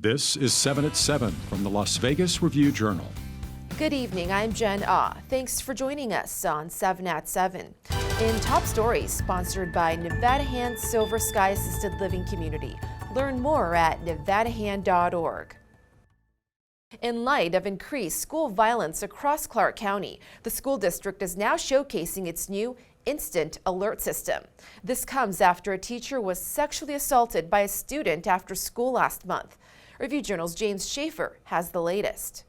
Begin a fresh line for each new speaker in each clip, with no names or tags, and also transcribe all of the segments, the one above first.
This is 7 at 7 from the Las Vegas Review-Journal.
Good evening, I'm Jen Ah. Thanks for joining us on 7 at 7. In top stories, sponsored by Nevada Hand Silver Sky Assisted Living Community. Learn more at nevadahand.org. In light of increased school violence across Clark County, the school district is now showcasing its new instant alert system. This comes after a teacher was sexually assaulted by a student after school last month. Review-Journal's James Schaefer has the latest.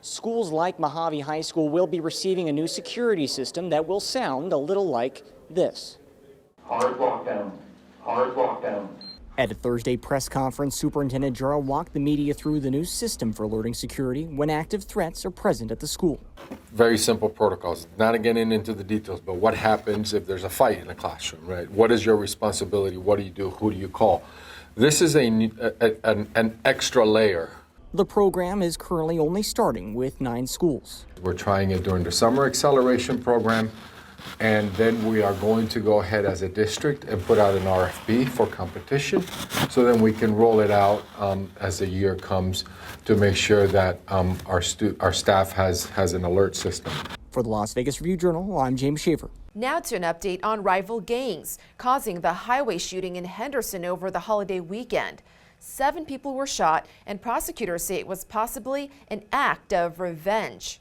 Schools like Mojave High School will be receiving a new security system that will sound a little like this.
Hard walk down. Hard walk down.
At a Thursday press conference, Superintendent JARA walked the media through the new system for alerting security when active threats are present at the school.
Very simple protocols, not getting into the details, but what happens if there's a fight in a classroom, right? What is your responsibility? What do you do? Who do you call? This is an extra layer.
The program is currently only starting with 9 schools.
We're trying it during the summer acceleration program, and then we are going to go ahead as a district and put out an RFP for competition, so then we can roll it out as the year comes to make sure that our staff has an alert system.
For the Las Vegas Review-Journal, I'm James Schaefer.
Now to an update on rival gangs causing the highway shooting in Henderson over the holiday weekend. 7 people were shot, and prosecutors say it was possibly an act of revenge.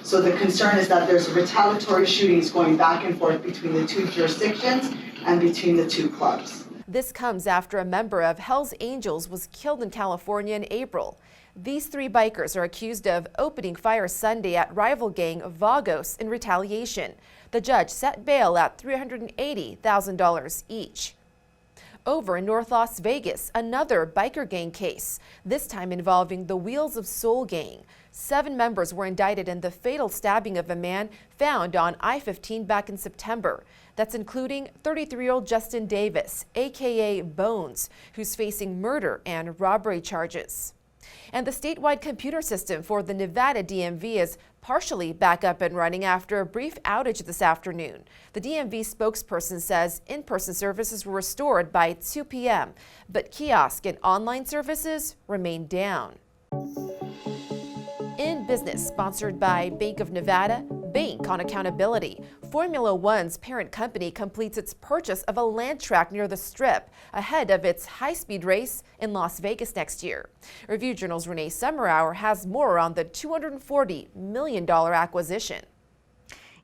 So the concern is that there's retaliatory shootings going back and forth between the 2 jurisdictions and between the 2 clubs.
This comes after a member of Hell's Angels was killed in California in April. These 3 bikers are accused of opening fire Sunday at rival gang Vagos in retaliation. The judge set bail at $380,000 each. Over in North Las Vegas, another biker gang case, this time involving the Wheels of Soul gang. 7 members were indicted in the fatal stabbing of a man found on I-15 back in September. That's including 33-year-old Justin Davis, aka Bones, who's facing murder and robbery charges. And the statewide computer system for the Nevada DMV is partially back up and running after a brief outage this afternoon. The DMV spokesperson says in-person services were restored by 2 p.m., but kiosk and online services remain down. In Business, sponsored by Bank of Nevada, Bank on Accountability. Formula One's parent company completes its purchase of a land track near the Strip ahead of its high-speed race in Las Vegas next year. Review-Journal's Renee Summerhour has more on the $240 million acquisition.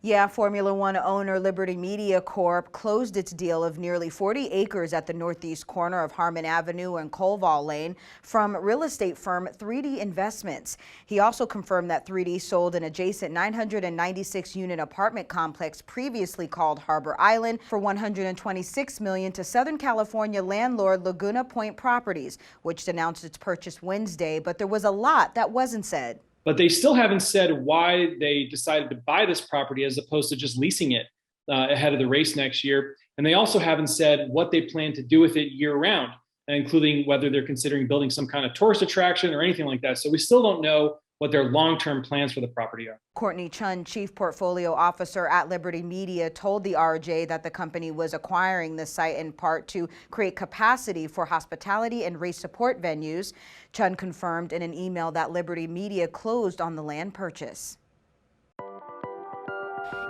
Yeah, Formula One owner Liberty Media Corp closed its deal of nearly 40 acres at the northeast corner of Harmon Avenue and Colval Lane from real estate firm 3D Investments. He also confirmed that 3D sold an adjacent 996-unit apartment complex previously called Harbor Island for $126 million to Southern California landlord Laguna Point Properties, which announced its purchase Wednesday, but there was a lot that wasn't said.
But they still haven't said why they decided to buy this property as opposed to just leasing it ahead of the race next year. And they also haven't said what they plan to do with it year round, including whether they're considering building some kind of tourist attraction or anything like that. So we still don't know what their long-term plans for the property are.
Courtney Chun, Chief Portfolio Officer at Liberty Media, told the RJ that the company was acquiring the site in part to create capacity for hospitality and race support venues. Chun confirmed in an email that Liberty Media closed on the land purchase.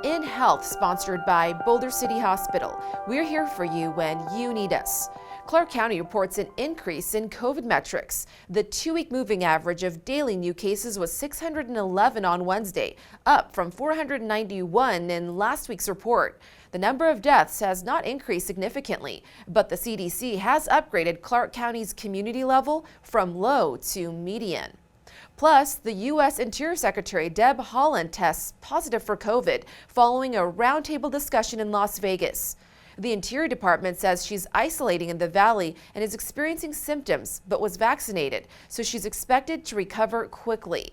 In Health, sponsored by Boulder City Hospital. We're here for you when you need us. Clark County reports an increase in COVID metrics. The 2-week moving average of daily new cases was 611 on Wednesday, up from 491 in last week's report. The number of deaths has not increased significantly, but the CDC has upgraded Clark County's community level from low to median. Plus, the U.S. Interior Secretary Deb Haaland tests positive for COVID following a roundtable discussion in Las Vegas. The Interior Department says she's isolating in the valley and is experiencing symptoms, but was vaccinated, so she's expected to recover quickly.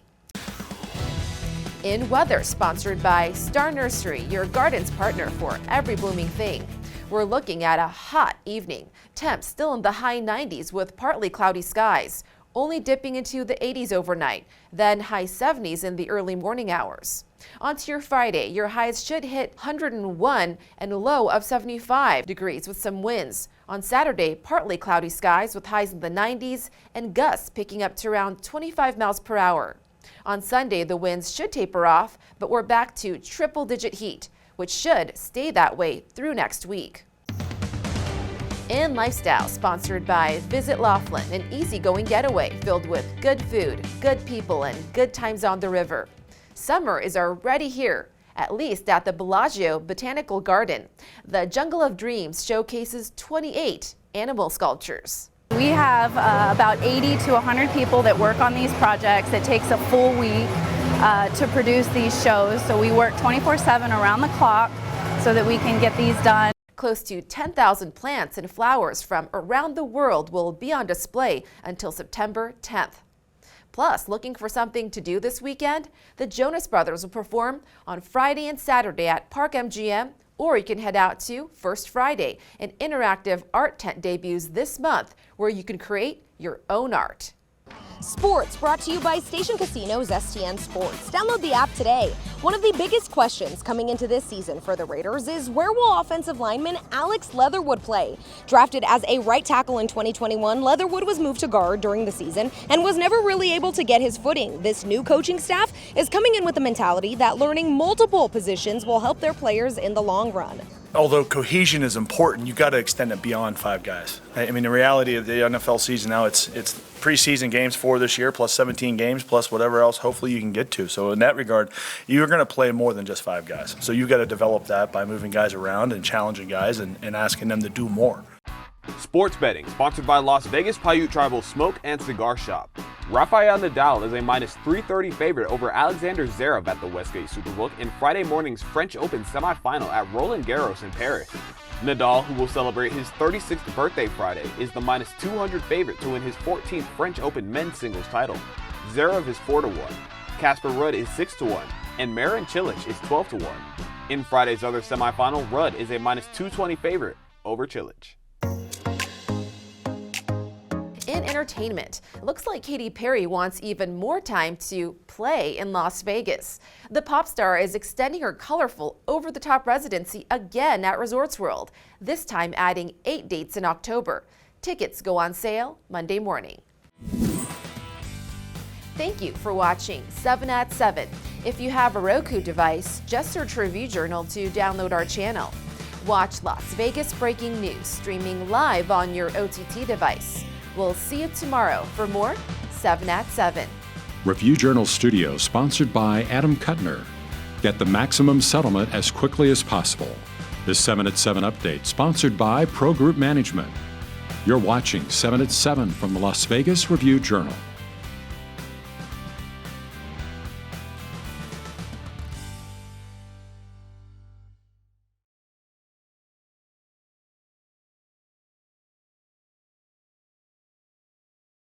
In Weather, sponsored by Star Nursery, your garden's partner for every blooming thing. We're looking at a hot evening. Temps still in the high 90s with partly cloudy skies, only dipping into the 80s overnight, then high 70s in the early morning hours. On to your Friday, your highs should hit 101 and a low of 75 degrees with some winds. On Saturday, partly cloudy skies with highs in the 90s and gusts picking up to around 25 miles per hour. On Sunday, the winds should taper off, but we're back to triple-digit heat, which should stay that way through next week. In Lifestyle, sponsored by Visit Laughlin, an easygoing getaway filled with good food, good people, and good times on the river. Summer is already here, at least at the Bellagio Botanical Garden. The Jungle of Dreams showcases 28 animal sculptures.
We have about 80 to 100 people that work on these projects. It takes a full week to produce these shows, so we work 24/7 around the clock so that we can get these done.
Close to 10,000 plants and flowers from around the world will be on display until September 10th. Plus, looking for something to do this weekend? The Jonas Brothers will perform on Friday and Saturday at Park MGM, or you can head out to First Friday, an interactive art tent debuts this month where you can create your own art.
Sports brought to you by Station Casino's STN Sports. Download the app today. One of the biggest questions coming into this season for the Raiders is where will offensive lineman Alex Leatherwood play? Drafted as a right tackle in 2021, Leatherwood was moved to guard during the season and was never really able to get his footing. This new coaching staff is coming in with the mentality that learning multiple positions will help their players in the long run.
Although cohesion is important, you've got to extend it beyond 5 guys. I mean, the reality of the NFL season now, it's preseason games 4 this year, plus 17 games, plus whatever else hopefully you can get to. So in that regard, you're going to play more than just 5 guys. So you've got to develop that by moving guys around and challenging guys and asking them to do more.
Sports betting, sponsored by Las Vegas Paiute Tribal Smoke and Cigar Shop. Rafael Nadal is a minus 330 favorite over Alexander Zverev at the Westgate SuperBook in Friday morning's French Open semifinal at Roland Garros in Paris. Nadal, who will celebrate his 36th birthday Friday, is the minus 200 favorite to win his 14th French Open men's singles title. Zverev is 4-1, Casper Ruud is 6-1, and Marin Cilic is 12-1. In Friday's other semifinal, Ruud is a minus 220 favorite over Cilic.
In entertainment, it looks like Katy Perry wants even more time to play in Las Vegas. The pop star is extending her colorful, over-the-top residency again at Resorts World, this time adding 8 dates in October. Tickets go on sale Monday morning. Thank you for watching 7 at 7. If you have a Roku device, just search Review Journal to download our channel. Watch Las Vegas breaking news streaming live on your OTT device. We'll see you tomorrow for more 7 at 7.
Review Journal Studio, sponsored by Adam Kuttner. Get the maximum settlement as quickly as possible. This 7 at 7 update, sponsored by Pro Group Management. You're watching 7 at 7 from the Las Vegas Review Journal.